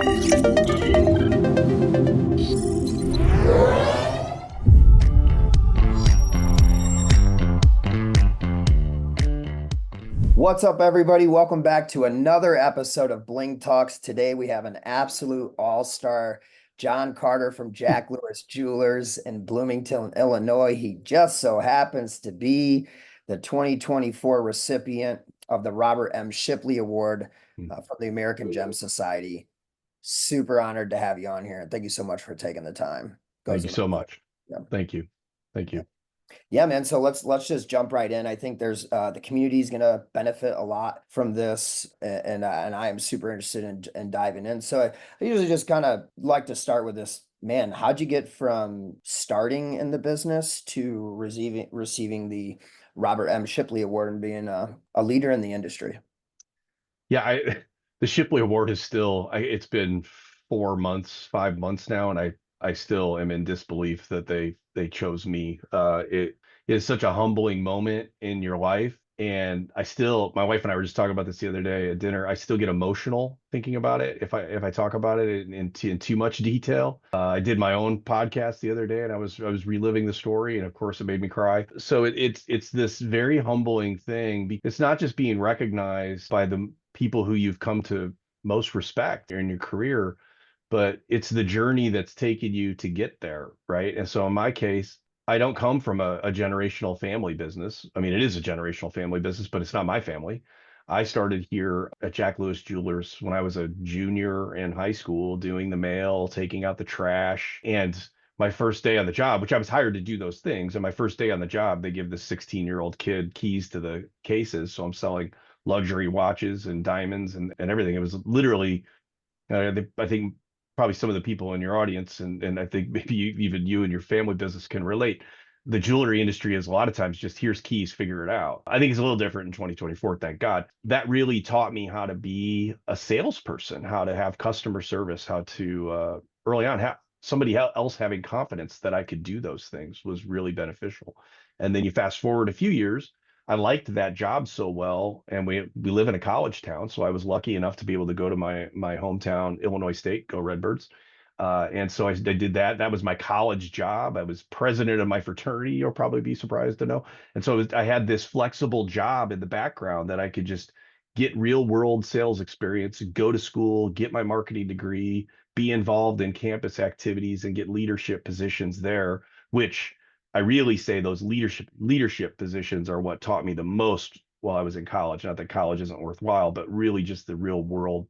What's up, everybody? Welcome back to another episode of Bling Talks. Today we have an absolute all-star, John Carter from Jack Lewis Jewelers in Bloomington, Illinois. He just so happens to be the 2024 recipient of the Robert M. Shipley Award from the American Gem Society. Super honored to have you on here. Thank you so much for taking the time. Thank you so much. Yeah. Thank you. Thank you. Yeah, man. So let's just jump right in. I think there's the community is going to benefit a lot from this, and I am super interested in diving in. So I usually just kind of like to start with this. Man, how'd you get from starting in the business to receiving the Robert M. Shipley Award and being a leader in the industry? Yeah, the Shipley Award is still, it's been 4 months, 5 months now, and I still am in disbelief that they chose me. It is such a humbling moment in your life. And my wife and I were just talking about this the other day at dinner. I still get emotional thinking about it if I talk about it in too much detail. I did my own podcast the other day, and I was reliving the story, and of course it made me cry. So it's this very humbling thing. It's not just being recognized by the people who you've come to most respect in your career, but it's the journey that's taken you to get there, right? And so in my case, I don't come from a generational family business. I mean, it is a generational family business, but it's not my family. I started here at Jack Lewis Jewelers when I was a junior in high school, doing the mail, taking out the trash. And my first day on the job, which I was hired to do those things, and my first day on the job, they give this 16-year-old kid keys to the cases. So I'm selling luxury watches and diamonds and everything. It was literally, I think probably some of the people in your audience, and I think maybe even you and your family business can relate. The jewelry industry is a lot of times just here's keys, figure it out. I think it's a little different in 2024, thank God. That really taught me how to be a salesperson, how to have customer service, how to early on have somebody else having confidence that I could do those things was really beneficial. And then you fast forward a few years, I liked that job so well, and we live in a college town, so I was lucky enough to be able to go to my hometown, Illinois State, go Redbirds. And so I did that. That was my college job. I was president of my fraternity. You'll probably be surprised to know. And so I had this flexible job in the background that I could just get real world sales experience, go to school, get my marketing degree, be involved in campus activities, and get leadership positions there, which I really say those leadership positions are what taught me the most while I was in college. Not that college isn't worthwhile, but really just the real world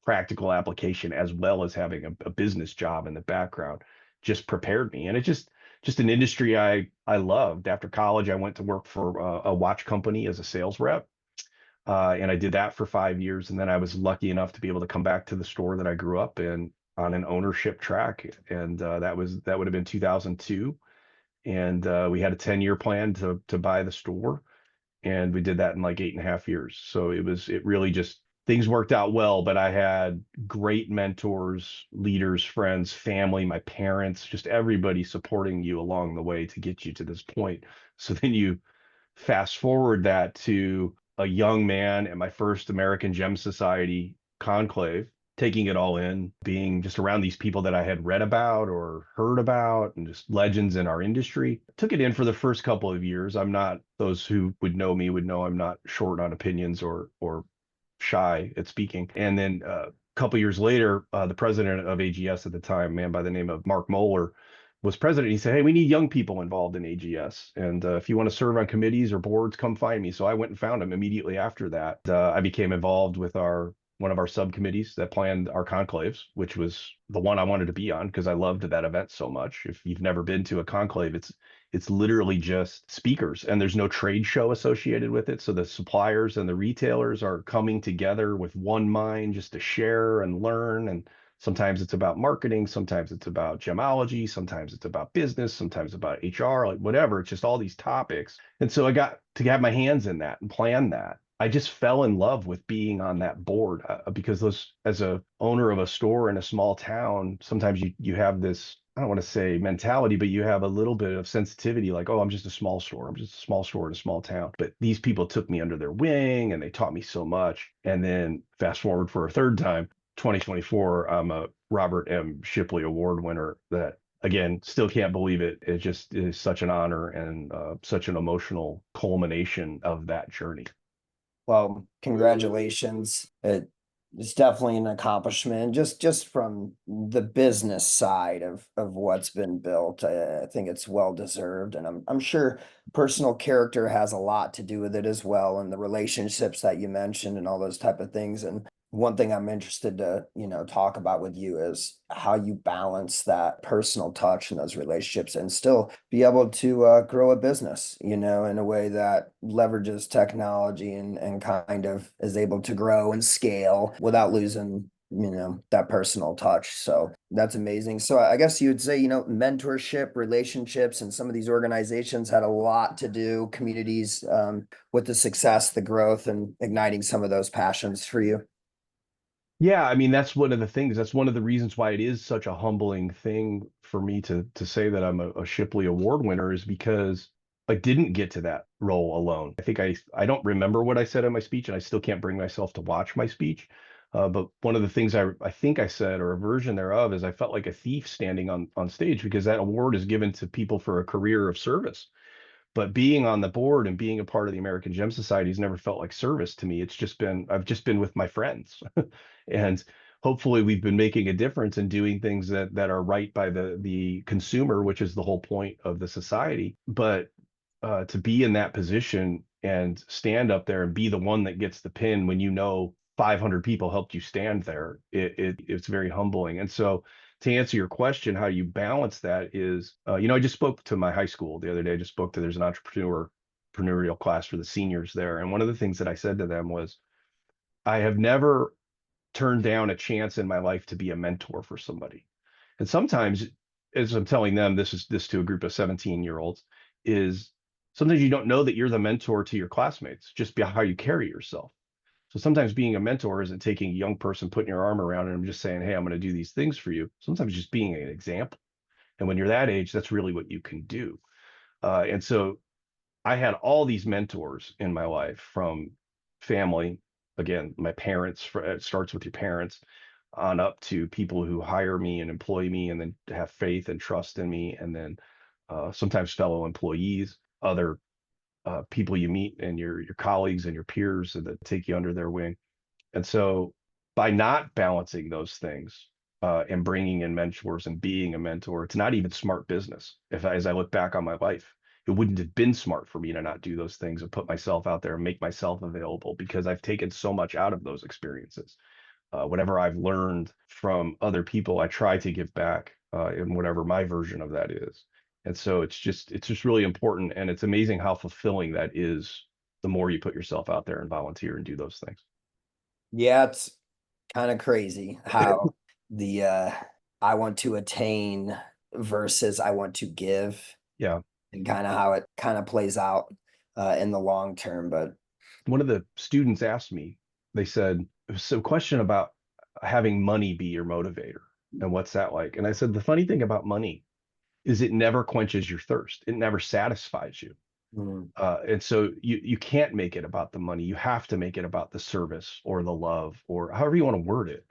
practical application, as well as having a business job in the background, just prepared me. And it just an industry I loved. After college, I went to work for a watch company as a sales rep. And I did that for 5 years. And then I was lucky enough to be able to come back to the store that I grew up in on an ownership track. And that would have been 2002. And we had a 10-year plan to buy the store, and we did that in like 8.5 years. So it really just, things worked out well, but I had great mentors, leaders, friends, family, my parents, just everybody supporting you along the way to get you to this point. So then you fast forward that to a young man at my first American Gem Society conclave, taking it all in, being just around these people that I had read about or heard about, and just legends in our industry. Took it in for the first couple of years. Those who would know me would know I'm not short on opinions or shy at speaking. And then a couple years later, the president of AGS at the time, a man by the name of Mark Moeller, was president. He said, "Hey, we need young people involved in AGS. And if you want to serve on committees or boards, come find me." So I went and found him immediately after that. I became involved with one of our subcommittees that planned our conclaves, which was the one I wanted to be on because I loved that event so much. If you've never been to a conclave, it's literally just speakers, and there's no trade show associated with it. So the suppliers and the retailers are coming together with one mind just to share and learn. And sometimes it's about marketing, sometimes it's about gemology, sometimes it's about business, sometimes about HR, like whatever. It's just all these topics. And so I got to have my hands in that and plan that. I just fell in love with being on that board because as a owner of a store in a small town, sometimes you have this, I don't want to say mentality, but you have a little bit of sensitivity, like, oh, I'm just a small store. I'm just a small store in a small town. But these people took me under their wing and they taught me so much. And then fast forward for a third time, 2024, I'm a Robert M. Shipley Award winner that, again, still can't believe it. It just is such an honor and such an emotional culmination of that journey. Well, congratulations. It's definitely an accomplishment. Just from the business side of what's been built, I think it's well deserved, and I'm sure personal character has a lot to do with it as well, and the relationships that you mentioned and all those type of things. And one thing I'm interested to, talk about with you is how you balance that personal touch in those relationships and still be able to grow a business, in a way that leverages technology and kind of is able to grow and scale without losing, that personal touch. So that's amazing. So I guess you would say, mentorship, relationships, and some of these organizations had a lot to do, communities, with the success, the growth, and igniting some of those passions for you. Yeah, I mean that's one of the things. That's one of the reasons why it is such a humbling thing for me to say that I'm a Shipley Award winner is because I didn't get to that role alone. I don't remember what I said in my speech, and I still can't bring myself to watch my speech. But one of the things I think I said, or a version thereof, is I felt like a thief standing on stage because that award is given to people for a career of service. But being on the board and being a part of the American Gem Society has never felt like service to me. I've just been with my friends. And hopefully we've been making a difference and doing things that are right by the consumer, which is the whole point of the society. But to be in that position and stand up there and be the one that gets the pin when 500 people helped you stand there, it's very humbling. And so to answer your question, how you balance that is, I just spoke to my high school the other day. I just spoke to there's an entrepreneurial class for the seniors there, and one of the things that I said to them was, I have never turned down a chance in my life to be a mentor for somebody. And sometimes, as I'm telling them, this to a group of 17-year-olds, is sometimes you don't know that you're the mentor to your classmates just by how you carry yourself. So sometimes being a mentor isn't taking a young person, putting your arm around and just saying, hey, I'm going to do these things for you. Sometimes just being an example. And when you're that age, that's really what you can do. And so I had all these mentors in my life, from family, again, my parents, it starts with your parents, on up to people who hire me and employ me and then have faith and trust in me. And then sometimes fellow employees, other people you meet, and your colleagues and your peers that take you under their wing. And so by not balancing those things and bringing in mentors and being a mentor, it's not even smart business. As I look back on my life, it wouldn't have been smart for me to not do those things and put myself out there and make myself available, because I've taken so much out of those experiences. Whatever I've learned from other people, I try to give back in whatever my version of that is. And so it's just really important, and it's amazing how fulfilling that is the more you put yourself out there and volunteer and do those things. Yeah, it's kind of crazy how the I want to attain versus I want to give, Yeah. and kind of how it kind of plays out in the long term. But One of the students asked me, they said, it was a question about having money be your motivator. And what's that like? And I said, the funny thing about money is it never quenches your thirst. It never satisfies you. mm, And so you can't make it about the money. You have to make it about the service or the love or however you want to word it,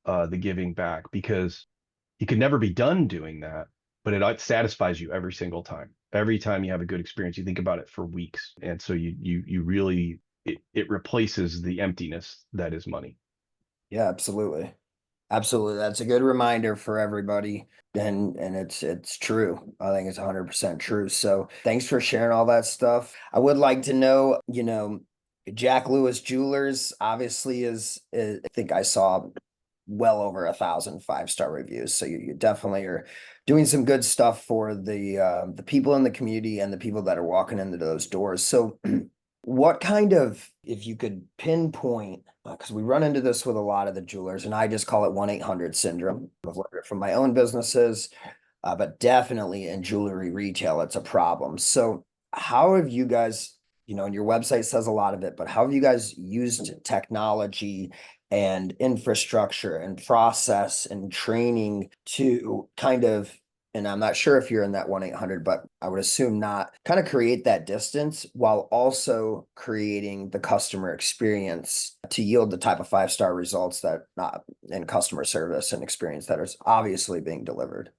the giving back, because you can never be done doing that, but it satisfies you every single time. Every time you have a good experience, you think about it for weeks. And so you really, it replaces the emptiness that is money. yeah, absolutely. Absolutely. That's a good reminder for everybody. And it's true. I think it's 100% true. So thanks for sharing all that stuff. I would like to know, Jack Lewis Jewelers obviously is I think I saw well over 1,000 5-star reviews. So you definitely are doing some good stuff for the people in the community and the people that are walking into those doors. So what kind of, if you could pinpoint, because we run into this with a lot of the jewelers, and I just call it 1-800 syndrome. I've learned it from my own businesses, but definitely in jewelry retail, it's a problem. So, how have you guys, and your website says a lot of it, but how have you guys used technology and infrastructure and process and training to kind of and I'm not sure if you're in that 1-800, but I would assume not, kind of create that distance while also creating the customer experience to yield the type of 5-star results that not in customer service and experience that is obviously being delivered.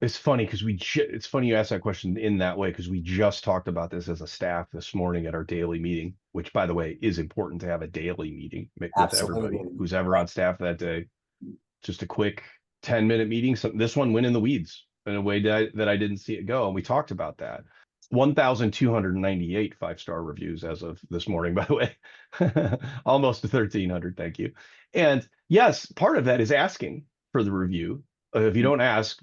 It's funny because it's funny you ask that question in that way because we just talked about this as a staff this morning at our daily meeting, which by the way is important to have a daily meeting with everybody Absolutely. who's ever on staff that day. Just a quick 10-minute meeting. So this one went in the weeds in a way that I didn't see it go. And we talked about that. 1,298 5-star reviews as of this morning, by the way. Almost 1,300. Thank you. And yes, part of that is asking for the review. If you don't ask,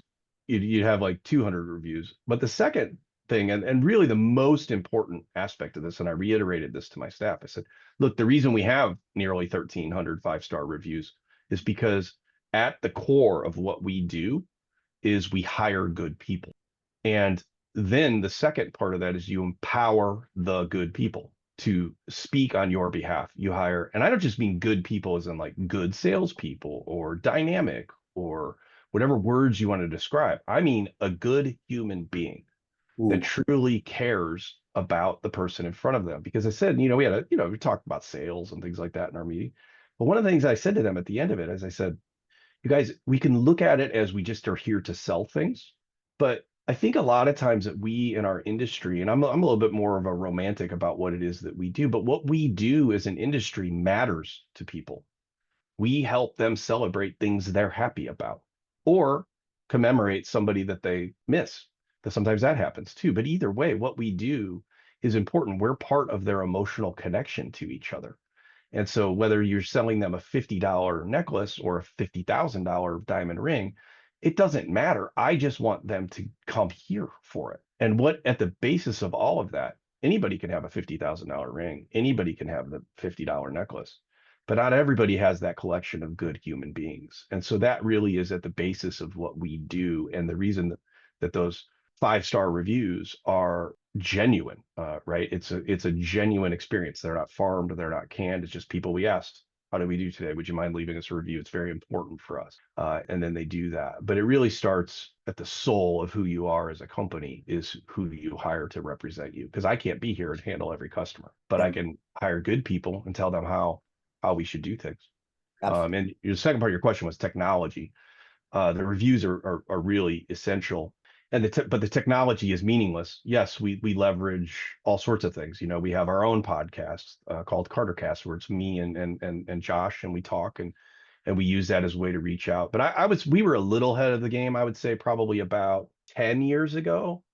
you'd have like 200 reviews. But the second thing, and really the most important aspect of this, and I reiterated this to my staff, I said, look, the reason we have nearly 1,300 5-star reviews is because at the core of what we do is we hire good people. And then the second part of that is you empower the good people to speak on your behalf. You hire, and I don't just mean good people as in like good salespeople or dynamic or whatever words you want to describe. I mean a good human being that Ooh. truly cares about the person in front of them. Because I said, we talked about sales and things like that in our meeting. But one of the things I said to them at the end of it is I said, you guys, we can look at it as we just are here to sell things. But I think a lot of times that we in our industry, and I'm a little bit more of a romantic about what it is that we do, but what we do as an industry matters to people. We help them celebrate things they're happy about or commemorate somebody that they miss. That sometimes that happens too. But either way, what we do is important. We're part of their emotional connection to each other. And so whether you're selling them a $50 necklace or a $50,000 diamond ring, it doesn't matter. I just want them to come here for it. And what at the basis of all of that, anybody can have a $50,000 ring. Anybody can have the $50 necklace, but not everybody has that collection of good human beings. And so that really is at the basis of what we do. And the reason that those 5-star reviews are genuine, right? It's a genuine experience. They're not farmed, they're not canned. It's just people we asked, how did we do today? Would you mind leaving us a review? It's very important for us. And then they do that. But it really starts at the soul of who you are as a company is who you hire to represent you. Because I can't be here and handle every customer, but I can hire good people and tell them how we should do things. And your second part of your question was technology. The reviews are really essential. And but the technology is meaningless. Yes, we leverage all sorts of things. We have our own podcast called CarterCast, where it's me and Josh, and we talk and we use that as a way to reach out. But we were a little ahead of the game, I would say, probably about 10 years ago.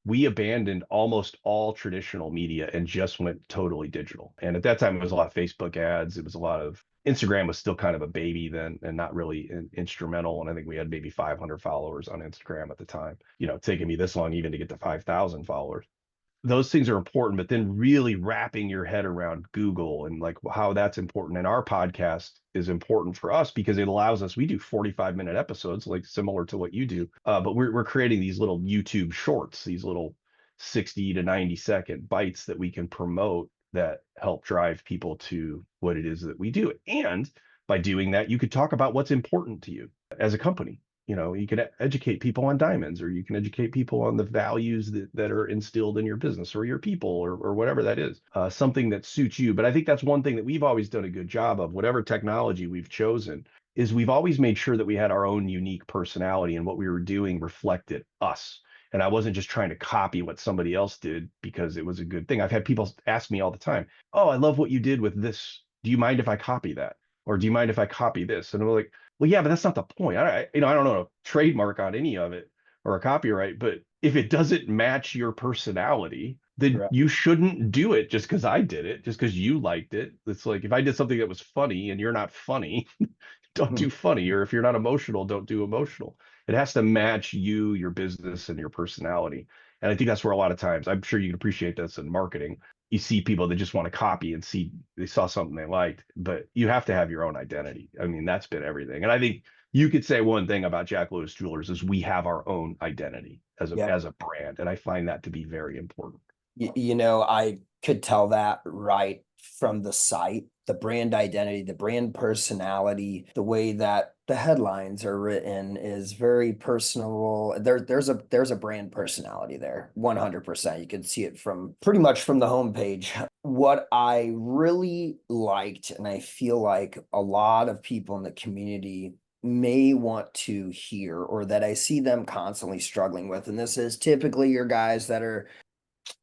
We abandoned almost all traditional media and just went totally digital. And at that time, it was a lot of Facebook ads. It was a lot of Instagram was still kind of a baby then and not really instrumental. And I think we had maybe 500 followers on Instagram at the time, taking me this long even to get to 5,000 followers. Those things are important, but then really wrapping your head around Google and like how that's important. And our podcast is important for us because it allows us, we do 45-minute episodes, like similar to what you do. But we're creating these little YouTube shorts, these little 60 to 90-second bites that we can promote that help drive people to what it is that we do. And by doing that, you could talk about what's important to you as a company. You can educate people on diamonds, or you can educate people on the values that are instilled in your business or your people or whatever that is, something that suits you. But I think that's one thing that we've always done a good job of, whatever technology we've chosen, is we've always made sure that we had our own unique personality and what we were doing reflected us. And I wasn't just trying to copy what somebody else did because it was a good thing. I've had people ask me all the time, oh, I love what you did with this. Do you mind if I copy that? Or do you mind if I copy this? And I'm like, well, yeah, but that's not the point. I don't know a trademark on any of it or a copyright, but if it doesn't match your personality, then Correct. you shouldn't do it just because I did it, just because you liked it. It's like if I did something that was funny and you're not funny, don't do funny. Or if you're not emotional, don't do emotional. It has to match you, your business, and your personality. And I think that's where a lot of times, I'm sure you can appreciate this in marketing, you see people that just want to copy and see they saw something they liked, but you have to have your own identity. I mean, that's been everything. And I think you could say one thing about Jack Lewis Jewelers is we have our own identity as a Yeah. as a brand. And I find that to be very important. I could tell that right from the site, the brand identity, the brand personality, the way that the headlines are written is very personable. There's a brand personality there, 100%. You can see it from pretty much from the homepage. What I really liked, and I feel like a lot of people in the community may want to hear, or that I see them constantly struggling with, and this is typically your guys that are,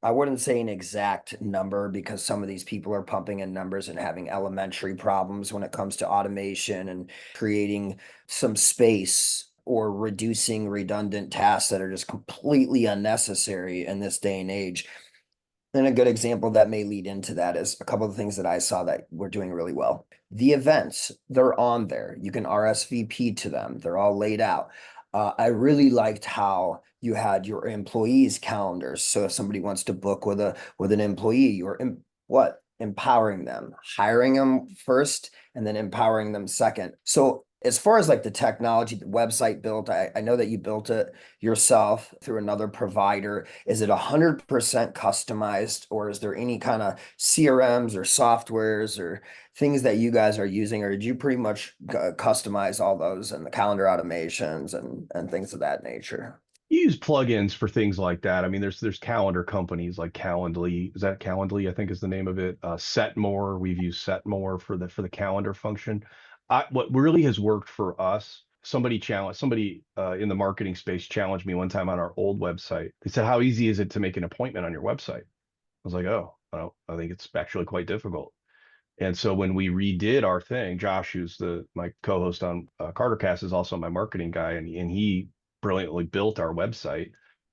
I wouldn't say an exact number because some of these people are pumping in numbers and having elementary problems when it comes to automation and creating some space or reducing redundant tasks that are just completely unnecessary in this day and age. And a good example that may lead into that is a couple of things that I saw that we're doing really well. The events, they're on there. You can RSVP to them. They're all laid out. I really liked how you had your employees' calendars. So if somebody wants to book with an employee, you're empowering them, hiring them first, and then empowering them second. So as far as like the technology, the website built, I know that you built it yourself through another provider. Is it 100% customized, or is there any kind of CRMs or softwares or things that you guys are using, or did you pretty much customize all those and the calendar automations and things of that nature? You use plugins for things like that. I mean, there's calendar companies like Calendly. Is that Calendly? I think is the name of it. Setmore. We've used Setmore for the calendar function. What really has worked for us. Somebody in the marketing space challenged me one time on our old website. They said, "How easy is it to make an appointment on your website?" I was like, "Oh, I think it's actually quite difficult." And so when we redid our thing, Josh, who's my co-host on CarterCast, is also my marketing guy, and he brilliantly built our website.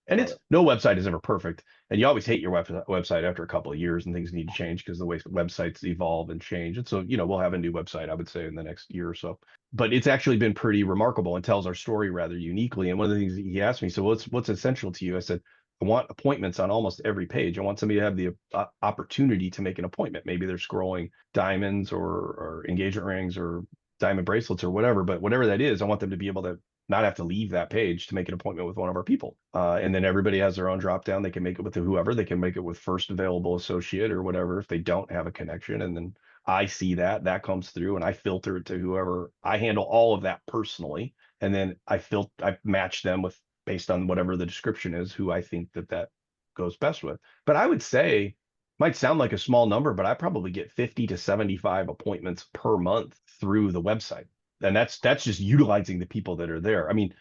And Love it's it. no website is ever perfect, and you always hate your website after a couple of years, and things need to change because the way websites evolve and change. And so we'll have a new website, I would say, in the next year or so. But it's actually been pretty remarkable and tells our story rather uniquely. And one of the things that he asked me, so what's essential to you? I said, I want appointments on almost every page. I want somebody to have the opportunity to make an appointment. Maybe they're scrolling diamonds or engagement rings or diamond bracelets or whatever, but whatever that is, I want them to be able to not have to leave that page to make an appointment with one of our people. And then everybody has their own drop down. They can make it with whoever. They can make it with first available associate or whatever if they don't have a connection. And then I see that comes through and I filter it to whoever. I handle all of that personally. And then I match them with based on whatever the description is, who I think that goes best with. But I would say, might sound like a small number, but I probably get 50 to 75 appointments per month through the website. And that's just utilizing the people that are there. I mean,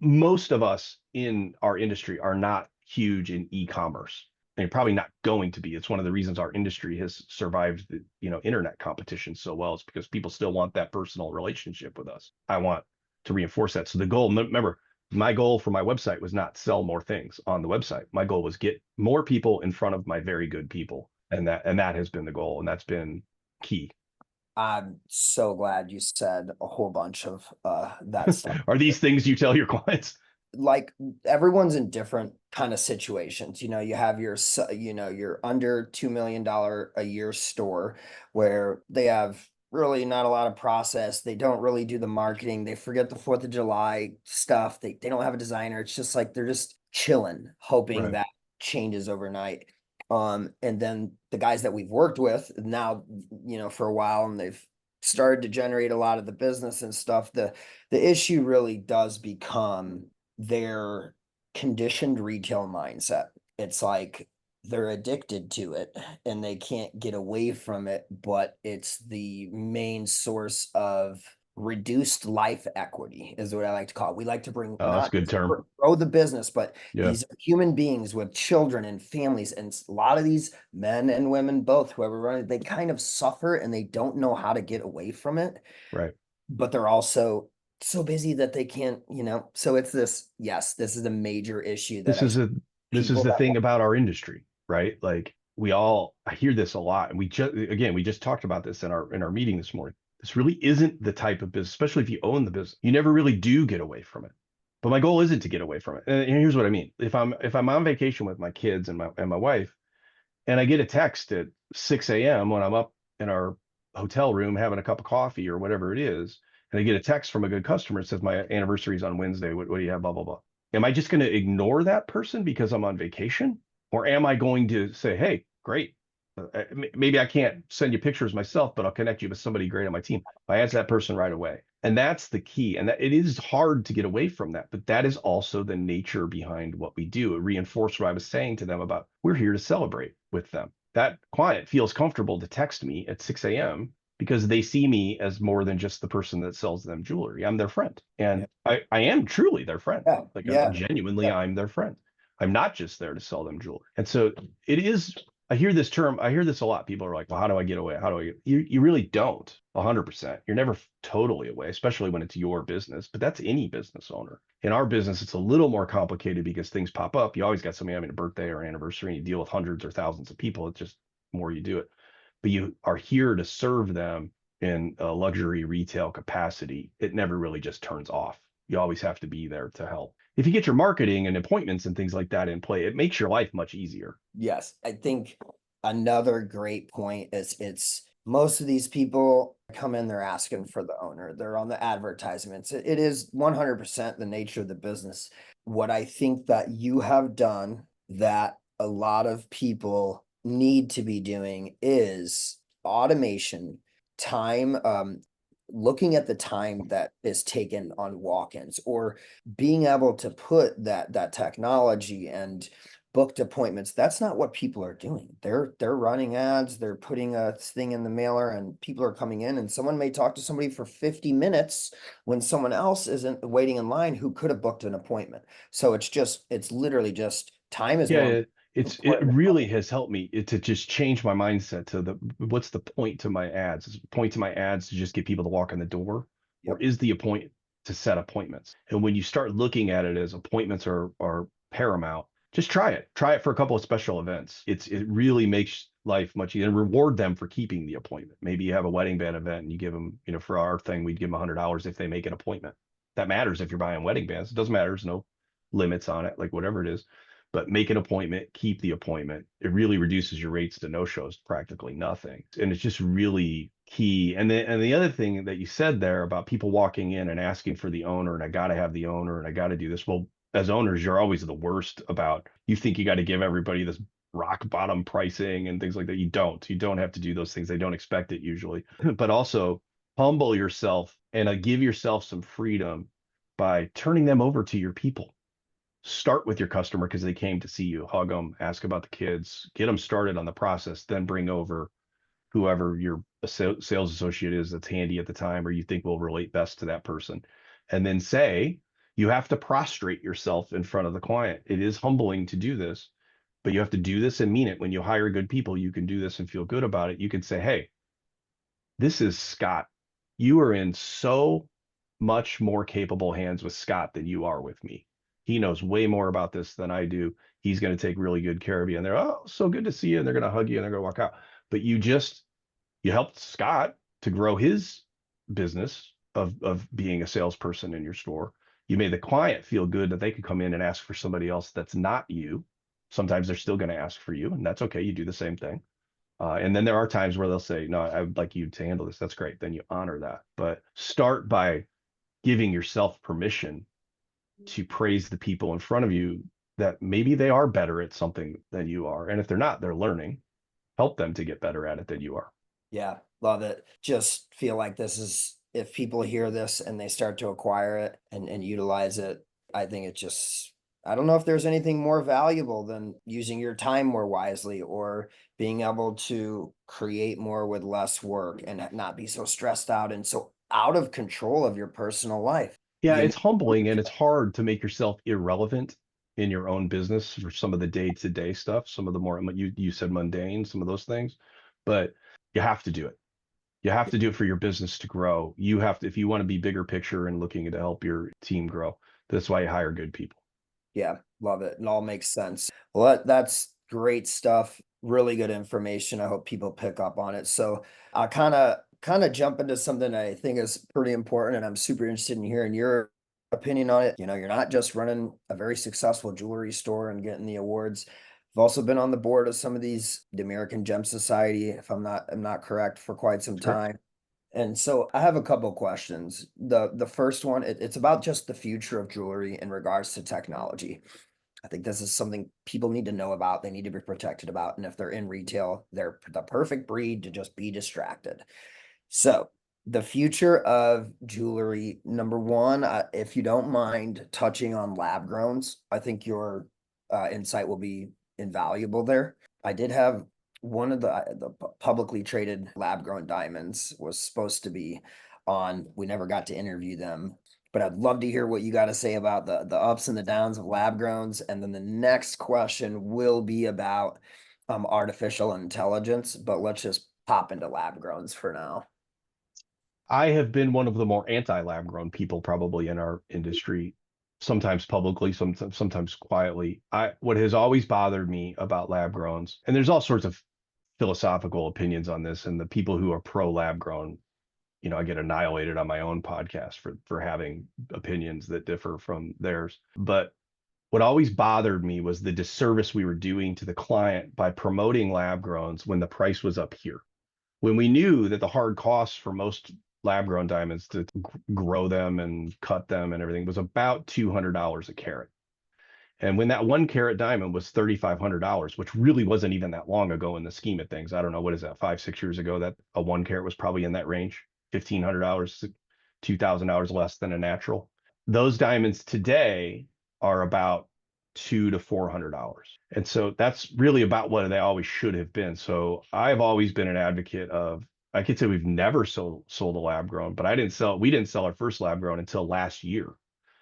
most of us in our industry are not huge in e-commerce. And probably not going to be. It's one of the reasons our industry has survived the internet competition so well. It's because people still want that personal relationship with us. I want to reinforce that. So the goal, remember, my goal for my website was not sell more things on the website. My goal was get more people in front of my very good people. And that has been the goal. And that's been key. I'm so glad you said a whole bunch of that stuff. Are these things you tell your clients? Like everyone's in different kind of situations. You have your under $2 million a year store where they have really not a lot of process. They don't really do the marketing. They forget the 4th of July stuff. They don't have a designer. It's just like they're just chilling, hoping Right. that changes overnight. And then the guys that we've worked with now, for a while, and they've started to generate a lot of the business and stuff. The issue really does become their conditioned retail mindset. It's like they're addicted to it and they can't get away from it, but it's the main source of reduced life equity is what I like to call it. We like to bring Oh, that's a not good term. grow the business, but Yeah. these are human beings with children and families. And a lot of these men and women, both whoever run it, they kind of suffer and they don't know how to get away from it, Right. but they're also so busy that they can't, so it's yes, this is a major issue that This I is see a this is people the that thing about our industry, right? Like I hear this a lot, and we just talked about this in our meeting this morning. This really isn't the type of business, especially if you own the business. You never really do get away from it. But my goal isn't to get away from it. And here's what I mean. If I'm on vacation with my kids and my wife, and I get a text at 6 a.m. when I'm up in our hotel room having a cup of coffee or whatever it is, and I get a text from a good customer that says my anniversary is on Wednesday. What do you have? Blah, blah, blah. Am I just going to ignore that person because I'm on vacation? Or am I going to say, hey, great. Maybe I can't send you pictures myself, but I'll connect you with somebody great on my team. I answer that person right away. And that's the key. And that, it is hard to get away from that, but that is also the nature behind what we do. It reinforced what I was saying to them about we're here to celebrate with them. That client feels comfortable to text me at 6 a.m. because they see me as more than just the person that sells them jewelry. I'm their friend. Yeah. And I am truly their friend. Yeah. Like I'm Yeah. genuinely, Yeah. I'm their friend. I'm not just there to sell them jewelry. And so it is, I hear this term, I hear this a lot. People are like, well, how do I get away? How do I get, you really don't 100%. You're never totally away, especially when it's your business, but that's any business owner. In our business, it's a little more complicated because things pop up. You always got somebody having a birthday or anniversary and you deal with hundreds or thousands of people. It's just more you do it, but you are here to serve them in a luxury retail capacity. It never really just turns off. You always have to be there to help. If you get your marketing and appointments and things like that in play, it makes your life much easier. Yes. I think another great point is it's most of these people come in, they're asking for the owner. They're on the advertisements. It is 100% the nature of the business. What I think that you have done that a lot of people need to be doing is automation, time, looking at the time that is taken on walk-ins, or being able to put that technology and booked appointments. That's not what people are doing. They're running ads, they're putting a thing in the mailer, and people are coming in, and someone may talk to somebody for 50 minutes when someone else isn't waiting in line who could have booked an appointment. So it's literally just time is more Yeah, it important. really has helped me to just change my mindset to the what's the point to my ads? Is the point to my ads to just get people to walk in the door, or Yep. is the point to set appointments? And when you start looking at it as appointments are paramount, just try it. Try it for a couple of special events. It really makes life much easier and reward them for keeping the appointment. Maybe you have a wedding band event and you give them, for our thing, we'd give them $100 if they make an appointment. That matters if you're buying wedding bands. It doesn't matter. There's no limits on it, like whatever it is, but make an appointment, keep the appointment. It really reduces your rates to no shows, practically nothing. And it's just really key. And the other thing that you said there about people walking in and asking for the owner, and I got to have the owner, and I got to do this. Well, as owners, you're always the worst about, you think you got to give everybody this rock bottom pricing and things like that. You don't have to do those things. They don't expect it usually, but also humble yourself and give yourself some freedom by turning them over to your people. Start with your customer because they came to see you, hug them, ask about the kids, get them started on the process, then bring over whoever your sales associate is that's handy at the time or you think will relate best to that person. And then say, you have to prostrate yourself in front of the client. It is humbling to do this, but you have to do this and mean it. When you hire good people, you can do this and feel good about it. You can say, hey, this is Scott. You are in so much more capable hands with Scott than you are with me. He knows way more about this than I do. He's going to take really good care of you. And they're, oh, so good to see you. And they're going to hug you and they're going to walk out. But you helped Scott to grow his business of being a salesperson in your store. You made the client feel good that they could come in and ask for somebody else that's not you. Sometimes they're still going to ask for you, and that's okay. You do the same thing. And then there are times where they'll say, no, I would like you to handle this. That's great. Then you honor that. But start by giving yourself permission to praise the people in front of you that maybe they are better at something than you are. And if they're not, they're learning. Help them to get better at it than you are. Yeah, love it. Just feel like this is, if people hear this and they start to acquire it and utilize it, I think it just, I don't know if there's anything more valuable than using your time more wisely or being able to create more with less work and not be so stressed out and so out of control of your personal life. Yeah, You know, it's humbling and it's hard to make yourself irrelevant in your own business for some of the day-to-day stuff, some of the more you said mundane, some of those things, but you have to do it. You have to do it for your business to grow. You have to, if you want to be bigger picture and looking to help your team grow. That's why you hire good people. yeah, love it. It all makes sense. Well, that's great stuff. Really good information. I hope people pick up on it. So I'll kind of jump into something I think is pretty important, and I'm super interested in hearing your opinion on it. You're not just running a very successful jewelry store and getting the awards. I've also been on the board of some of these, the American Gem Society, if I'm not correct, for quite some That's correct. time. And so I have a couple questions. The first one, it's about just the future of jewelry in regards to technology. I think this is something people need to know about. They need to be protected about. And if they're in retail, they're the perfect breed to just be distracted. So, the future of jewelry, number one, if you don't mind touching on lab growns, I think your insight will be invaluable there. I did have one of the publicly traded lab grown diamonds was supposed to be on. We never got to interview them, but I'd love to hear what you got to say about the ups and the downs of lab growns. And then the next question will be about artificial intelligence, but let's just pop into lab growns for now. I have been one of the more anti-lab grown people probably in our industry, sometimes publicly, sometimes quietly. What has always bothered me about lab growns, and there's all sorts of philosophical opinions on this, and the people who are pro lab grown, I get annihilated on my own podcast for having opinions that differ from theirs. But what always bothered me was the disservice we were doing to the client by promoting lab growns when the price was up here. When we knew that the hard costs for most lab grown diamonds to grow them and cut them and everything was about $200 a carat. And when that 1 carat diamond was $3,500, which really wasn't even that long ago in the scheme of things, I don't know, what is that, 5, 6 years ago, that a 1 carat was probably in that range, $1,500, $2,000 less than a natural. Those diamonds today are about $200 to $400. And so that's really about what they always should have been. So I've always been an advocate of, I could say we've never sold a lab grown, but we didn't sell our first lab grown until last year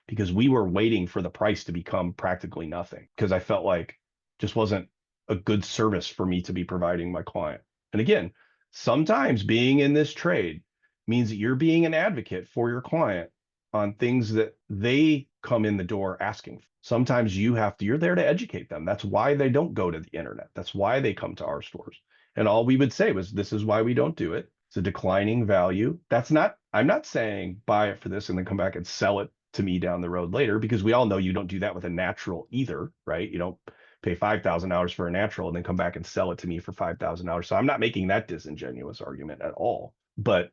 because we were waiting for the price to become practically nothing because I felt like just wasn't a good service for me to be providing my client. And again, sometimes being in this trade means that you're being an advocate for your client on things that they come in the door asking for. Sometimes you're there to educate them. That's why they don't go to the internet. That's why they come to our stores. And all we would say was, this is why we don't do it. It's a declining value. I'm not saying buy it for this and then come back and sell it to me down the road later, because we all know you don't do that with a natural either, right? You don't pay $5,000 for a natural and then come back and sell it to me for $5,000. So I'm not making that disingenuous argument at all. But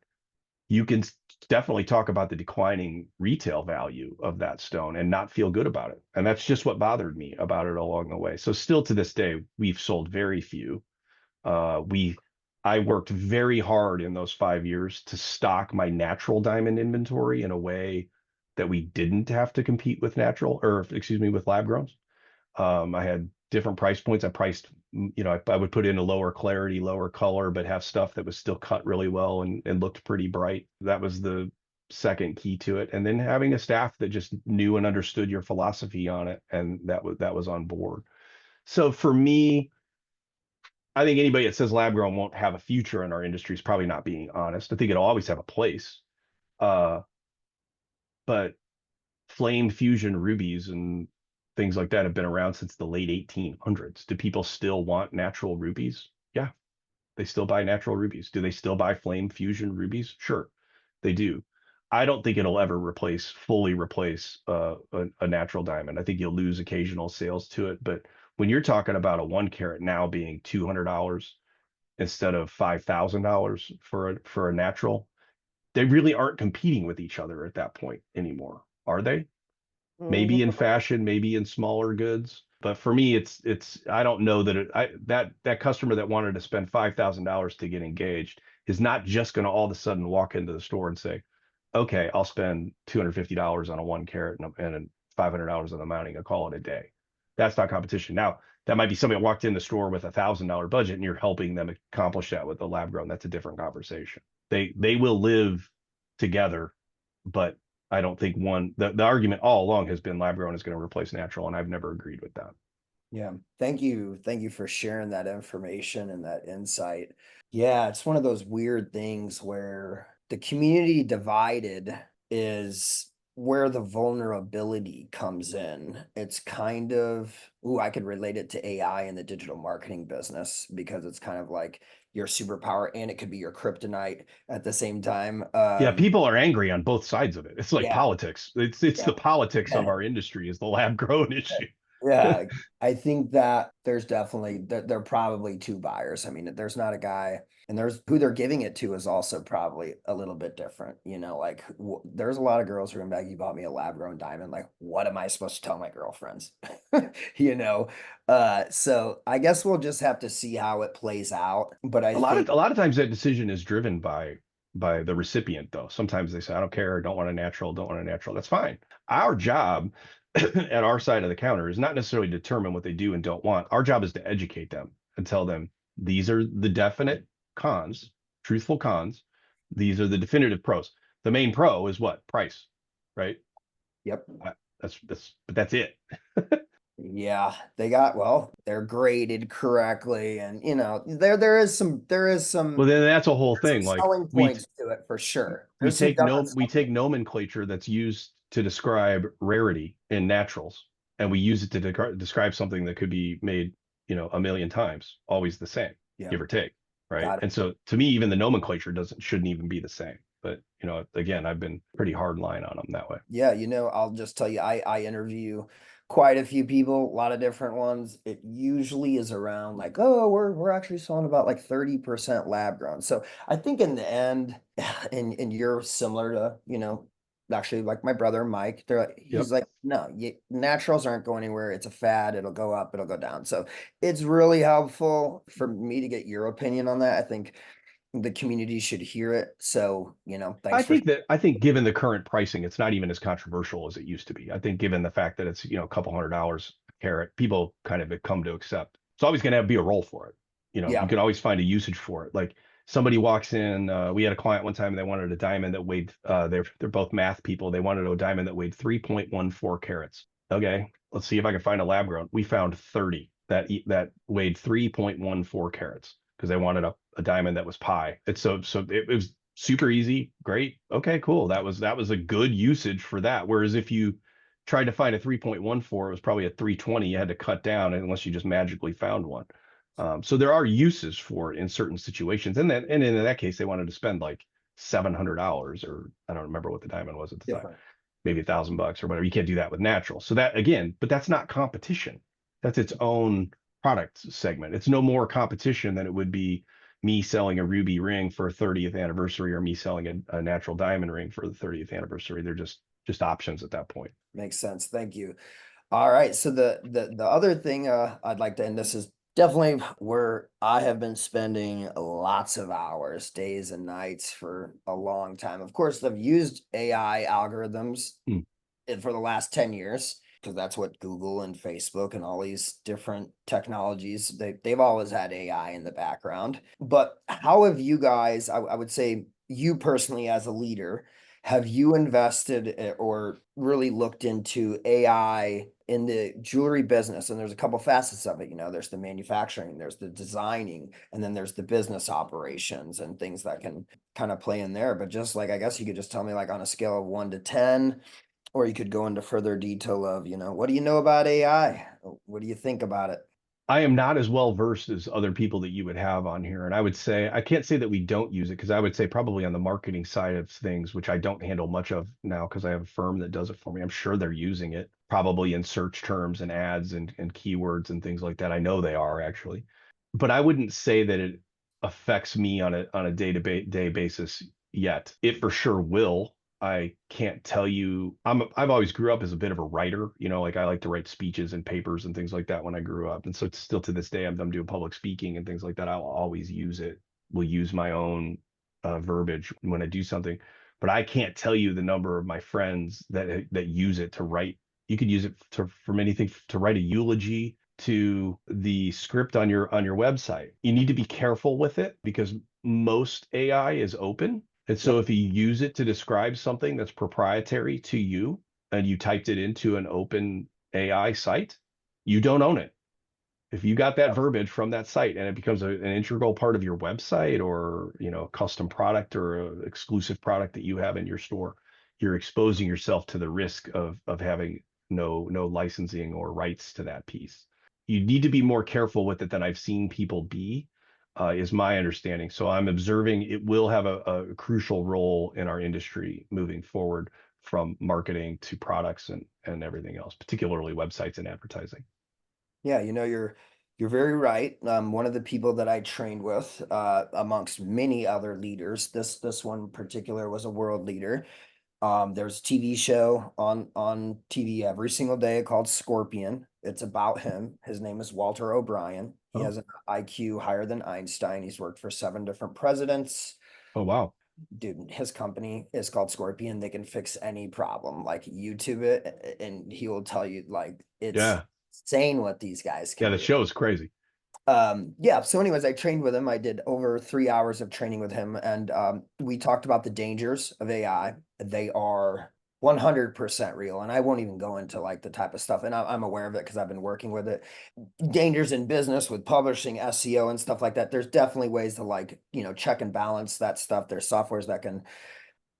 you can definitely talk about the declining retail value of that stone and not feel good about it. And that's just what bothered me about it along the way. So still to this day, we've sold very few. I worked very hard in those 5 years to stock my natural diamond inventory in a way that we didn't have to compete with with lab growns. I had different price points. I priced, I would put in a lower clarity, lower color, but have stuff that was still cut really well and looked pretty bright. That was the second key to it. And then having a staff that just knew and understood your philosophy on it. And that was on board. So for me, I think anybody that says lab grown won't have a future in our industry is probably not being honest. I think it'll always have a place. But flame fusion rubies and things like that have been around since the late 1800s. Do people still want natural rubies? Yeah, they still buy natural rubies. Do they still buy flame fusion rubies? Sure, they do. I don't think it'll ever fully replace a natural diamond. I think you'll lose occasional sales to it. But when you're talking about a 1 carat now being $200 instead of $5,000 for a natural, they really aren't competing with each other at that point anymore, are they? Maybe in fashion, maybe in smaller goods. But for me, it's I don't know that customer that wanted to spend $5,000 to get engaged is not just going to all of a sudden walk into the store and say, okay, I'll spend $250 on a 1 carat and $500 on the mounting. I'll call it a day. That's not competition. Now, that might be somebody that walked in the store with $1,000 budget and you're helping them accomplish that with the lab grown. That's a different conversation. They will live together, but I don't think the argument all along has been lab grown is going to replace natural, and I've never agreed with that. Yeah. Thank you. Thank you for sharing that information and that insight. Yeah, it's one of those weird things where the community divided is where the vulnerability comes in. It's kind of, I could relate it to AI in the digital marketing business because it's kind of like your superpower and it could be your kryptonite at the same time. Yeah, people are angry on both sides of it. It's like Yeah, politics. It's yeah. the politics of our industry is the lab grown issue. Yeah, I think that there's definitely there are probably two buyers. I mean, there's not a guy, and there's who they're giving it to is also probably a little bit different. Like there's a lot of girls who are like, "You bought me a lab grown diamond. Like, what am I supposed to tell my girlfriends?" You know. So I guess we'll just have to see how it plays out. But I think, A lot of times that decision is driven by the recipient though. Sometimes they say, I don't care, don't want a natural, don't want a natural. That's fine. Our job at our side of the counter is not necessarily determine what they do and don't want. Our job is to educate them and tell them these are the definite cons, truthful cons. These are the definitive pros. The main pro is what? Price, right? yep. But that's it. Yeah, they're graded correctly, and there is Well, some then that's a whole thing. Like selling points to it for sure. we There's some take no definite we selling take nomenclature that's used to describe rarity in naturals, and we use it to describe something that could be made, a million times, always the same, Yeah, give or take, right? got it. And so to me, even the nomenclature doesn't shouldn't even be the same. But again, I've been pretty hard line on them that way. Yeah, I'll just tell you, I interview quite a few people, a lot of different ones. It usually is around like, oh, we're actually selling about like 30% lab grown. So I think in the end, and you're similar to, actually like my brother Mike, Yep. he's like, no, naturals aren't going anywhere. It's a fad. It'll go up, it'll go down. So it's really helpful for me to get your opinion on that. I think the community should hear it. So, thanks for I think given the current pricing, it's not even as controversial as it used to be. I think given the fact that it's, a couple $100 a carat, people kind of come to accept. It's always going to be a role for it. You yeah. can always find a usage for it. Like somebody walks in, we had a client one time, they wanted a diamond that weighed, they're both math people. They wanted a diamond that weighed 3.14 carats. Okay, let's see if I can find a lab grown. We found 30 that weighed 3.14 carats because they wanted a diamond that was pi. It was super easy, great, okay, cool. That was a good usage for that. Whereas if you tried to find a 3.14, it was probably a 320. You had to cut down unless you just magically found one. So there are uses for it in certain situations, and in that case, they wanted to spend like $700, or I don't remember what the diamond was at the time, Different. maybe $1,000 or whatever. You can't do that with natural. So that again, but that's not competition. That's its own product segment. It's no more competition than it would be me selling a ruby ring for a 30th anniversary or me selling a natural diamond ring for the 30th anniversary. They're just options at that point. Makes sense. Thank you. All right. So the other thing I'd like to end this is definitely where I have been spending lots of hours, days and nights for a long time. Of course, I've used AI algorithms Hmm. for the last 10 years because that's what Google and Facebook and all these different technologies, they've always had AI in the background. But how have you guys, I would say you personally as a leader, have you invested or really looked into AI in the jewelry business? And there's a couple facets of it. There's the manufacturing, there's the designing, and then there's the business operations and things that can kind of play in there. But just like, I guess you could just tell me like on a scale of 1 to 10, or you could go into further detail of, what do you know about AI? What do you think about it? I am not as well versed as other people that you would have on here. And I would say, I can't say that we don't use it because I would say probably on the marketing side of things, which I don't handle much of now because I have a firm that does it for me. I'm sure they're using it probably in search terms and ads and keywords and things like that. I know they are actually, but I wouldn't say that it affects me on a day-to-day basis yet. It for sure will. I can't tell you. I've always grew up as a bit of a writer, like I like to write speeches and papers and things like that when I grew up. And so it's still to this day, I'm doing public speaking and things like that. I'll always use it. Will use my own verbiage when I do something, but I can't tell you the number of my friends that use it to write. You could use it from anything to write a eulogy to the script on your website. You need to be careful with it because most AI is open, and so Yep. if you use it to describe something that's proprietary to you and you typed it into an open AI site, you don't own it. If you got that verbiage from that site and it becomes an integral part of your website or, a custom product or an exclusive product that you have in your store, you're exposing yourself to the risk of having no licensing or rights to that piece. You need to be more careful with it than I've seen people be, is my understanding. So I'm observing it will have a crucial role in our industry moving forward from marketing to products and everything else, particularly websites and advertising. Yeah, you're very right. One of the people that I trained with, amongst many other leaders, this one in particular was a world leader. There's a TV show on TV every single day called Scorpion. It's about him. His name is Walter O'Brien. He Oh, has an IQ higher than Einstein. He's worked for 7 different presidents. oh wow. Dude, his company is called Scorpion. They can fix any problem. Like YouTube it, and he will tell you like it's Yeah. insane what these guys Yeah, can the do. show is crazy. Yeah, so anyways, I trained with him. I did over 3 hours of training with him, and we talked about the dangers of AI. They are 100% real, and I won't even go into like the type of stuff, and I'm aware of it because I've been working with it. Dangers in business with publishing, SEO, and stuff like that. There's definitely ways to like, check and balance that stuff. There's softwares that can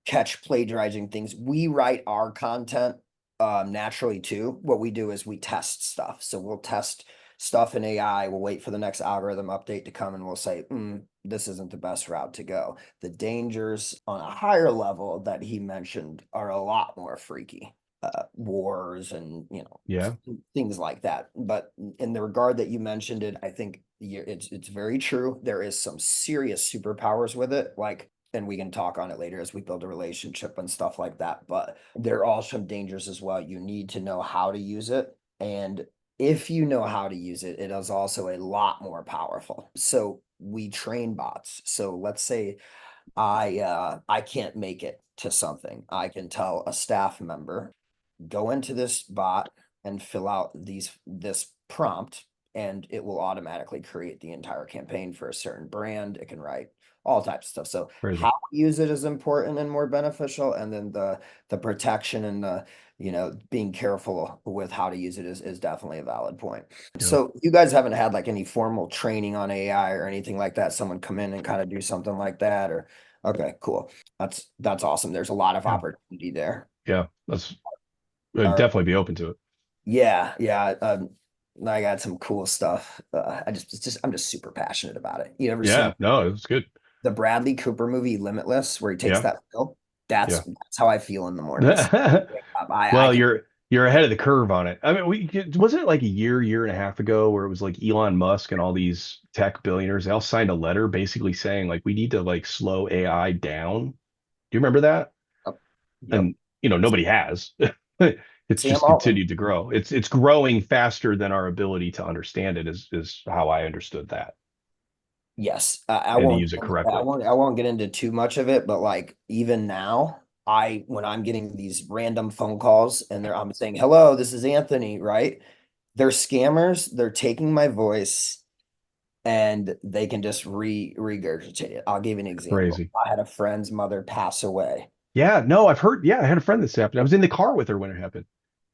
catch plagiarizing things. We write our content naturally too. What we do is we test stuff. So we'll test stuff in AI. We'll wait for the next algorithm update to come and we'll say, this isn't the best route to go. The dangers on a higher level that he mentioned are a lot more freaky. Wars and Yeah. things like that. But in the regard that you mentioned it, I think it's very true. There is some serious superpowers with it, like, and we can talk on it later as we build a relationship and stuff like that. But there are some dangers as well. You need to know how to use it. And if you know how to use it, it is also a lot more powerful. So we train bots. So let's say I can't make it to something. I can tell a staff member, go into this bot and fill out this prompt, and it will automatically create the entire campaign for a certain brand. It can write all types of stuff. So Crazy. how to use it is important and more beneficial, and then the protection and the being careful with how to use it is definitely a valid point. Yeah. So you guys haven't had like any formal training on AI or anything like that? Someone come in and kind of do something like that, or okay, cool. That's awesome. There's a lot of Yeah. opportunity there. Yeah. I'd All right. definitely be open to it. Yeah, yeah. I got some cool stuff. I'm just super passionate about it. You ever seen Yeah. No, it was good. the Bradley Cooper movie Limitless, where he takes Yeah. that pill? That's Yeah. that's how I feel in the mornings. I Well, can. you're ahead of the curve on it. I mean, wasn't it like a year and a half ago where it was like Elon Musk and all these tech billionaires, they all signed a letter basically saying like we need to like slow AI down. Do you remember that? Yep. And nobody has. It's Sam just Altman. continued to grow. It's growing faster than our ability to understand it is how I understood that Yes, I and to won't use it get into that. correctly. I won't get into too much of it, but like even now, when I'm getting these random phone calls and I'm saying, "Hello, this is Anthony," right? They're scammers. They're taking my voice and they can just regurgitate it. I'll give you an example. Crazy. I had a friend's mother pass away. Yeah, no, I've heard. Yeah, I had a friend that's happened. I was in the car with her when it happened.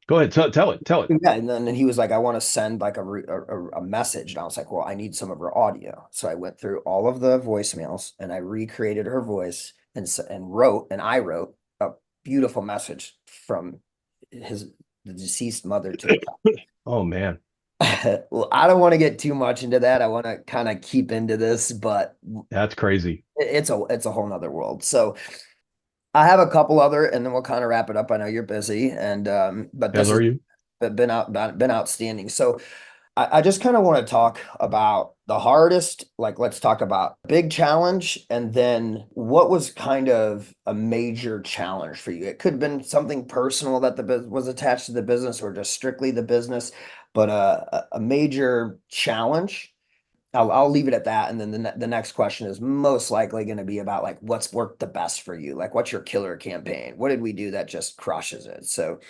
Go ahead, tell it, tell it. Yeah, and then he was like, "I want to send like a message," and I was like, "Well, I need some of her audio." So I went through all of the voicemails and I recreated her voice and I wrote a beautiful message from the deceased mother to the Oh man, well, I don't want to get too much into that. I want to kind of keep into this, but that's crazy. it's a whole nother world. So I have a couple other, and then we'll kind of wrap it up. I know you're busy, and but As this are has you? been outstanding. So I just kind of want to talk about the hardest, like let's talk about big challenge and then what was kind of a major challenge for you. It could have been something personal that was attached to the business or just strictly the business, but a major challenge. I'll leave it at that. And then the next question is most likely going to be about like what's worked the best for you? Like what's your killer campaign? What did we do that just crushes it? So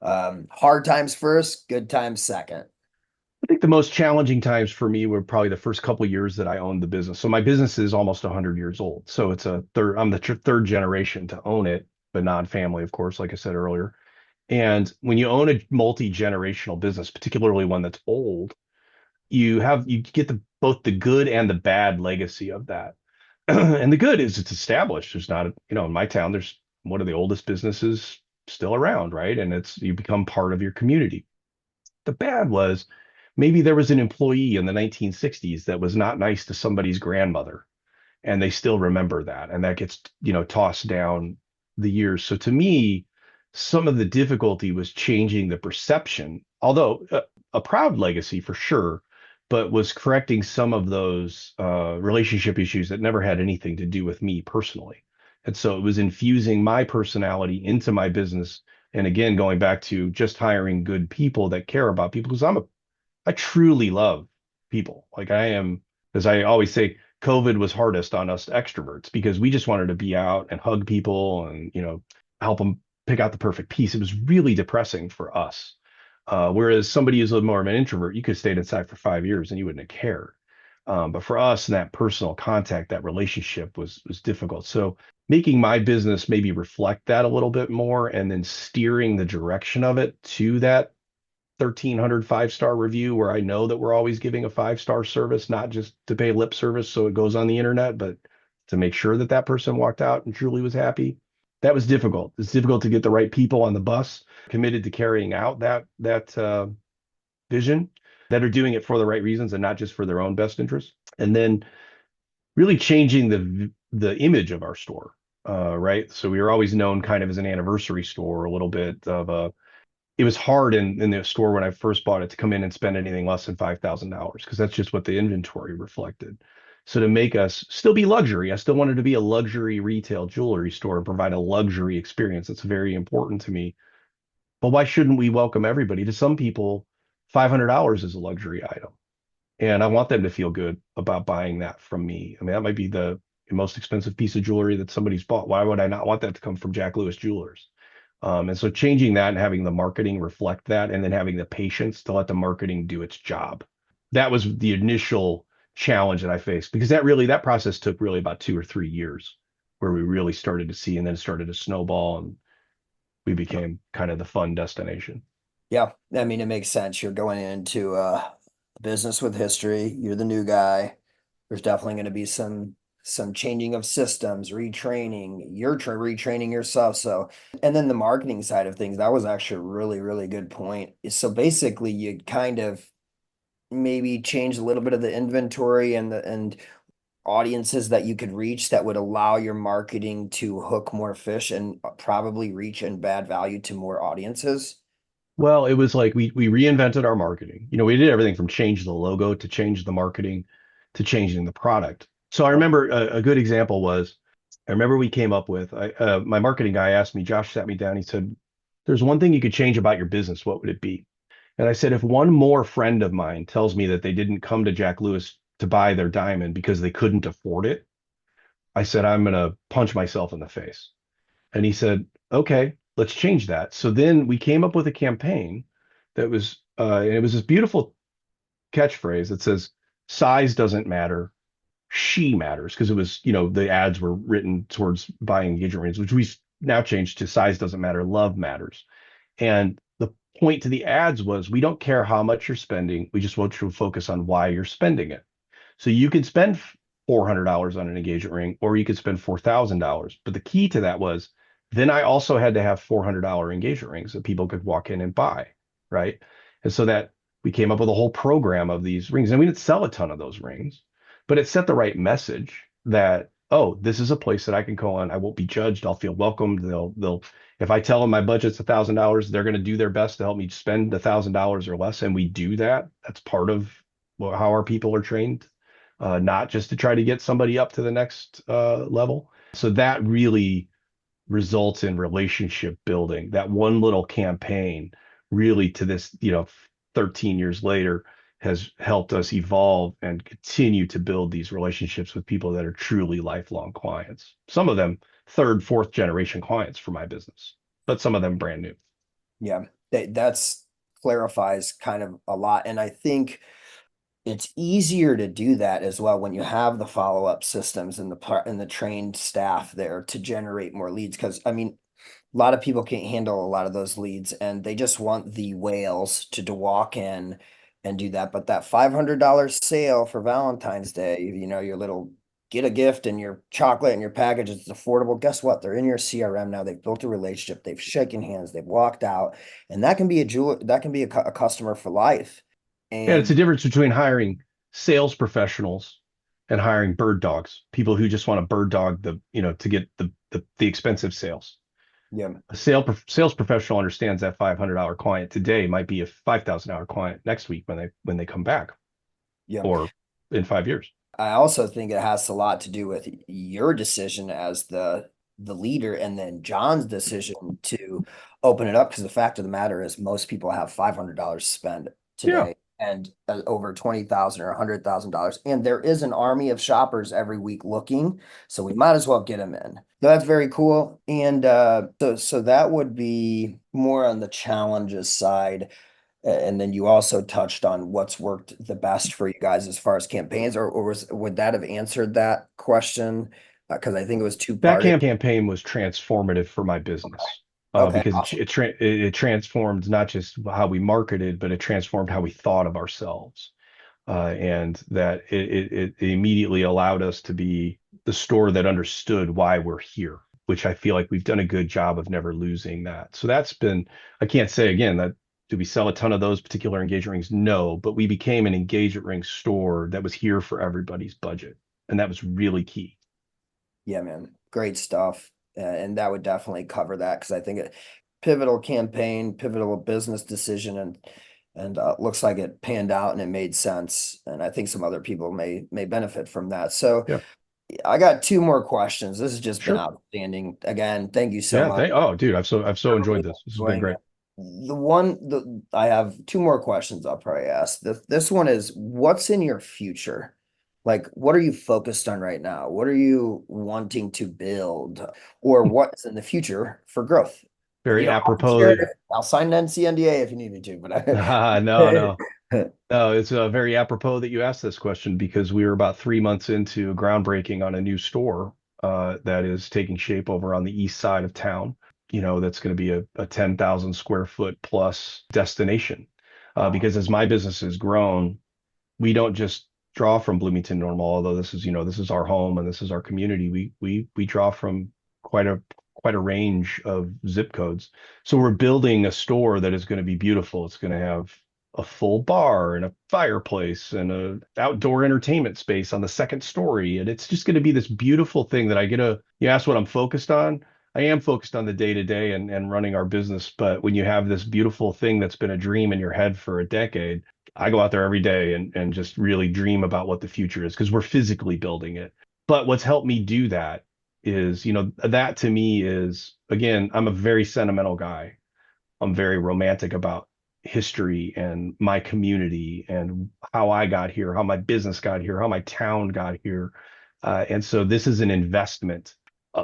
hard times first, good times second. I think the most challenging times for me were probably the first couple of years that I owned the business. So my business is almost 100 years old. So it's a third, I'm the third generation to own it, but non-family, of course, like I said earlier. And when you own a multi-generational business, particularly one that's old, you get both the good and the bad legacy of that. And the good is it's established. There's not, in my town, there's one of the oldest businesses still around, right? And you become part of your community. The bad was maybe there was an employee in the 1960s that was not nice to somebody's grandmother, and they still remember that, and that gets, tossed down the years. So to me, some of the difficulty was changing the perception, although a proud legacy for sure, but was correcting some of those relationship issues that never had anything to do with me personally. And so it was infusing my personality into my business. And again, going back to just hiring good people that care about people, because I truly love people. Like I am, as I always say, COVID was hardest on us extroverts because we just wanted to be out and hug people and, help them pick out the perfect piece. It was really depressing for us. Whereas somebody who's a little more of an introvert, you could have stayed inside for 5 years and you wouldn't have cared. But for us, that personal contact, that relationship was difficult. So making my business maybe reflect that a little bit more and then steering the direction of it to that 1,300 5-star review where I know that we're always giving a 5-star service, not just to pay lip service so it goes on the internet, but to make sure that that person walked out and truly was happy. That was difficult. It's difficult to get the right people on the bus committed to carrying out that vision, that are doing it for the right reasons and not just for their own best interest. And then really changing the image of our store, right? So we were always known kind of as an anniversary store, a little bit of a it was hard in the store when I first bought it to come in and spend anything less than $5,000 because that's just what the inventory reflected. So to make us still be luxury, I still wanted to be a luxury retail jewelry store and provide a luxury experience. That's very important to me. But why shouldn't we welcome everybody? To some people, $500 is a luxury item. And I want them to feel good about buying that from me. I mean, that might be the most expensive piece of jewelry that somebody's bought. Why would I not want that to come from Jack Lewis Jewelers? And so changing that and having the marketing reflect that, and then having the patience to let the marketing do its job. That was the initial challenge that I faced because that process took really about 2 or 3 years where we really started to see and then started to snowball and we became kind of the fun destination. Yeah, I mean, it makes sense. You're going into a business with history. You're the new guy. There's definitely going to be some changing of systems, retraining. You're retraining yourself. So, and then the marketing side of things, that was actually a really, really good point. So basically, you kind of maybe change a little bit of the inventory and audiences that you could reach that would allow your marketing to hook more fish and probably reach and bad value to more audiences. Well, it was like we reinvented our marketing. We did everything from change the logo to change the marketing to changing the product. So I remember a good example was I remember we came up with my marketing guy asked me, Josh sat me down. He said, "There's one thing you could change about your business. What would it be?" And I said, "If one more friend of mine tells me that they didn't come to Jack Lewis to buy their diamond because they couldn't afford it," I said, "I'm going to punch myself in the face." And he said, "Okay, let's change that." So then we came up with a campaign that was, and it was this beautiful catchphrase that says, "Size doesn't matter, she matters," because it was, the ads were written towards buying engagement rings, which we now changed to "Size doesn't matter, love matters." And the point to the ads was, we don't care how much you're spending. We just want you to focus on why you're spending it. So you could spend $400 on an engagement ring, or you could spend $4,000. But the key to that was, then I also had to have $400 engagement rings that people could walk in and buy, right? And so that we came up with a whole program of these rings, and we didn't sell a ton of those rings, but it set the right message that, oh, this is a place that I can go on. I won't be judged. I'll feel welcomed. They'll if I tell them my budget's $1,000, they're going to do their best to help me spend $1,000 or less, and we do that. That's part of how our people are trained, not just to try to get somebody up to the next level. So that really results in relationship building. That one little campaign really to this, 13 years later has helped us evolve and continue to build these relationships with people that are truly lifelong clients. Some of them third, fourth generation clients for my business, but some of them brand new. Yeah, that's clarifies kind of a lot. And I think it's easier to do that as well when you have the follow-up systems and the trained staff there to generate more leads. Because I mean, a lot of people can't handle a lot of those leads and they just want the whales to walk in and do that. But that $500 sale for Valentine's Day, your little get a gift and your chocolate and your package is affordable. Guess what? They're in your CRM now. They've built a relationship. They've shaken hands. They've walked out, and that can be a customer for life. And it's And a difference between hiring sales professionals and hiring bird dogs, people who just want to bird dog to get the expensive sales. Yeah. A sales professional understands that $500 client today might be a $5,000 client next week when they come back, Yeah. or in 5 years. I also think it has a lot to do with your decision as the leader, and then John's decision to open it up. Because the fact of the matter is, most people have $500 to spend Yeah. today, and over 20,000 or $100,000, and there is an army of shoppers every week looking. So we might as well get them in. So that's very cool, and so that would be more on the challenges side. And then you also touched on what's worked the best for you guys as far as campaigns, or would that have answered that question? Because I think it was two That parted. campaign was transformative for my business, Okay, because awesome. it transformed not just how we marketed, but it transformed how we thought of ourselves. And that it immediately allowed us to be the store that understood why we're here, which I feel like we've done a good job of never losing that. So that's been, I can't say again that, do we sell a ton of those particular engagement rings? No, but we became an engagement ring store that was here for everybody's budget. And that was really key. Yeah, man, great stuff. And that would definitely cover that, because I think it pivotal campaign, pivotal business decision, and looks like it panned out and it made sense. And I think some other people may benefit from that. So Yeah, I got two more questions. This has just been sure. outstanding. Again, thank you so Yeah, much. oh dude, I've so enjoyed this. This has been Enjoying great. it. I have two more questions I'll probably ask. This one is, what's in your future? Like, what are you focused on right now? What are you wanting to build? Or what's in the future for growth? And you Very don't have to apropos share that. it. I'll sign an NDA if you need me to, No, no. but No, it's very apropos that you asked this question, because we were about 3 months into groundbreaking on a new store that is taking shape over on the east side of town. That's going to be a 10,000 square foot plus destination. wow. Because as my business has grown, we don't just draw from Bloomington Normal, although this is our home and this is our community. We draw from quite a quite a range of zip codes. So we're building a store that is going to be beautiful. It's going to have a full bar and a fireplace and a outdoor entertainment space on the second story. And it's just going to be this beautiful thing that you ask what I'm focused on. I am focused on the day to day and running our business. But when you have this beautiful thing that's been a dream in your head for a decade, I go out there every day and just really dream about what the future is, because we're physically building it. But what's helped me do that is, that to me is, again, I'm a very sentimental guy. I'm very romantic about history and my community and how I got here, how my business got here, how my town got here. And so this is an investment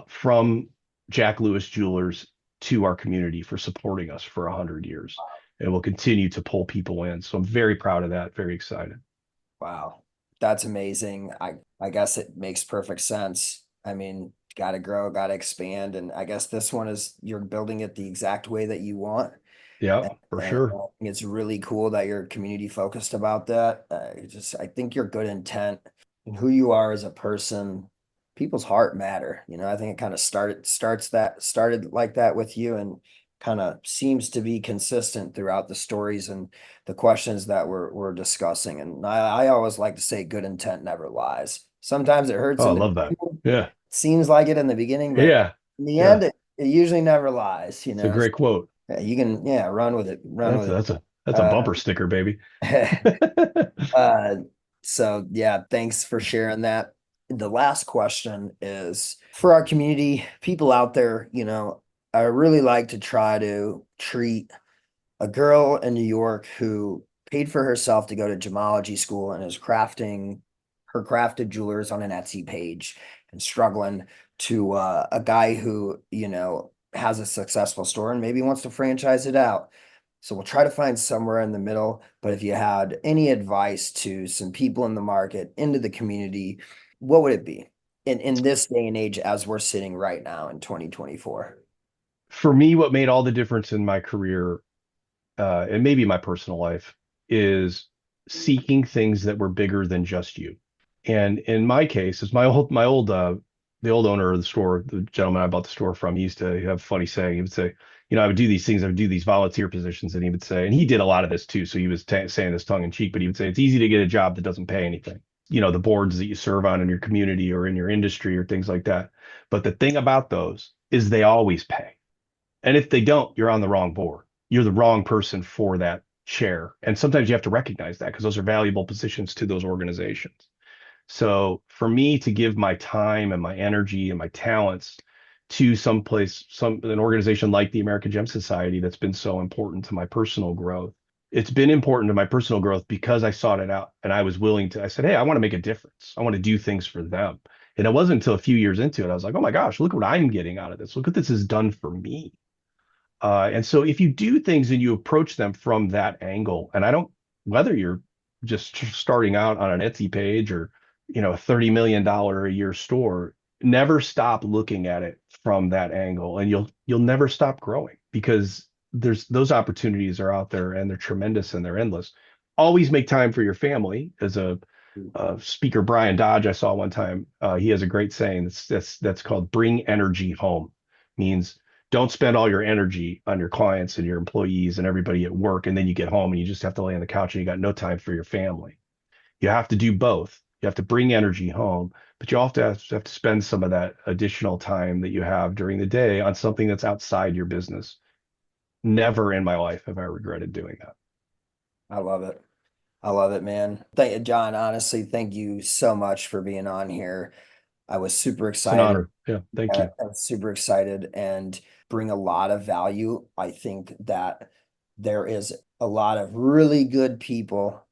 from Jack Lewis Jewelers to our community for supporting us for 100 years. And we'll continue to pull people in. So I'm very proud of that, very excited. Wow. That's amazing. I guess it makes perfect sense. I mean, gotta grow, gotta expand. And I guess this one is, you're building it the exact way that you want. Yeah, And, for and sure. it's really cool that you're community focused about that. I think your good intent and who you are as a person, people's heart matter. I think it kind of started like that with you, and kind of seems to be consistent throughout the stories and the questions that we're discussing. And I always like to say, good intent never lies. Sometimes it hurts Oh, I in the love that. beginning, Yeah. seems like it in the beginning, but Yeah. in the Yeah. end, it usually never lies. It's a great quote. Yeah, you can, yeah, run with it, run That's with it. that's a that's a Uh, bumper sticker, baby. uh, so yeah, thanks for sharing that. The last question is for our community, people out there, I really like to try to treat a girl in New York who paid for herself to go to gemology school and is crafting her crafted jewelers on an Etsy page, and struggling, to a guy who, has a successful store and maybe wants to franchise it out. So we'll try to find somewhere in the middle. But if you had any advice to some people in the market, into the community, what would it be in this day and age as we're sitting right now in 2024? For me, what made all the difference in my career, and maybe my personal life, is seeking things that were bigger than just you. And in my case, as the old owner of the store, the gentleman I bought the store from, he used to have a funny saying. He would say, I would do these things, I would do these volunteer positions, and he would say, and he did a lot of this too. So he was saying this tongue in cheek, but he would say, it's easy to get a job that doesn't pay anything. The boards that you serve on in your community or in your industry or things like that. But the thing about those is they always pay. And if they don't, you're on the wrong board. You're the wrong person for that chair. And sometimes you have to recognize that because those are valuable positions to those organizations. So for me to give my time and my energy and my talents to an organization like the American Gem Society that's been so important to my personal growth. It's been important to my personal growth because I sought it out and I was willing to, I said, hey, I want to make a difference. I want to do things for them. And it wasn't until a few years into it, I was like, oh my gosh, look what I'm getting out of this. Look what this has done for me. And so if you do things and you approach them from that angle, and I don't, whether you're just starting out on an Etsy page or, a $30 million a year store, never stop looking at it from that angle and you'll never stop growing because there's those opportunities are out there and they're tremendous and they're endless. Always make time for your family. As a speaker, Brian Dodge, I saw one time, he has a great saying that's called bring energy home. Means don't spend all your energy on your clients and your employees and everybody at work, and then you get home and you just have to lay on the couch and you got no time for your family. You have to do both. You have to bring energy home, but you also have to spend some of that additional time that you have during the day on something that's outside your business. Never in my life have I regretted doing that. I love it. I love it, man. Thank you, John. Honestly, thank you so much for being on here. I was super It's an excited. honor. Yeah, thank you. I'm super excited and bring a lot of value. I think that there is a lot of really good people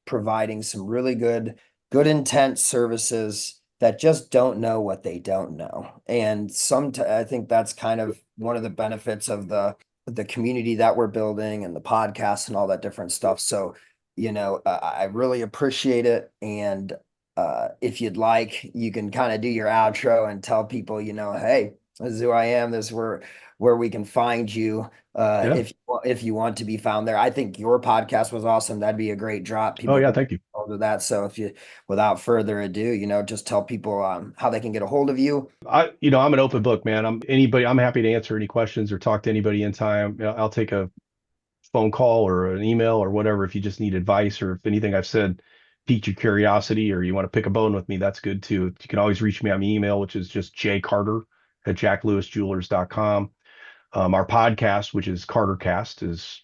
providing some really good intent services that just don't know what they don't know. And I think that's kind of one of the benefits of the community that we're building and the podcast and all that different stuff. So, I really appreciate it. And if you'd like, you can kind of do your outro and tell people, hey, this is who I am. This is where we can find you. Yeah. If you want to be found there. I think your podcast was awesome. That'd be a great drop. Oh People yeah, can thank you. hold that. So without further ado, just tell people how they can get a hold of you. I'm an open book, man. I'm happy to answer any questions or talk to anybody in time. I'll take a phone call or an email or whatever if you just need advice or if anything I've said piqued your curiosity or you want to pick a bone with me, that's good too. You can always reach me on my email, which is just jcarter@jacklewisjewelers.com. Our podcast, which is CarterCast, is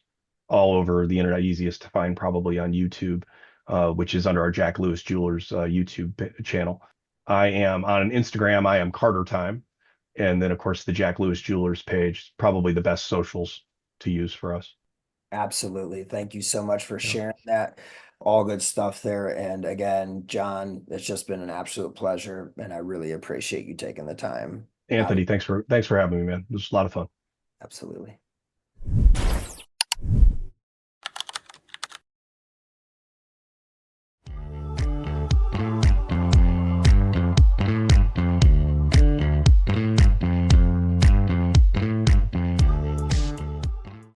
all over the internet, easiest to find probably on YouTube, which is under our Jack Lewis Jewelers YouTube channel. I am on Instagram. I am Carter Time. And then, of course, the Jack Lewis Jewelers page, probably the best socials to use for us. Absolutely. Thank you so much for Yeah. sharing that. All good stuff there. And again, John, it's just been an absolute pleasure, and I really appreciate you taking the time out of Anthony, thanks for having me, man. It was a lot of fun. absolutely.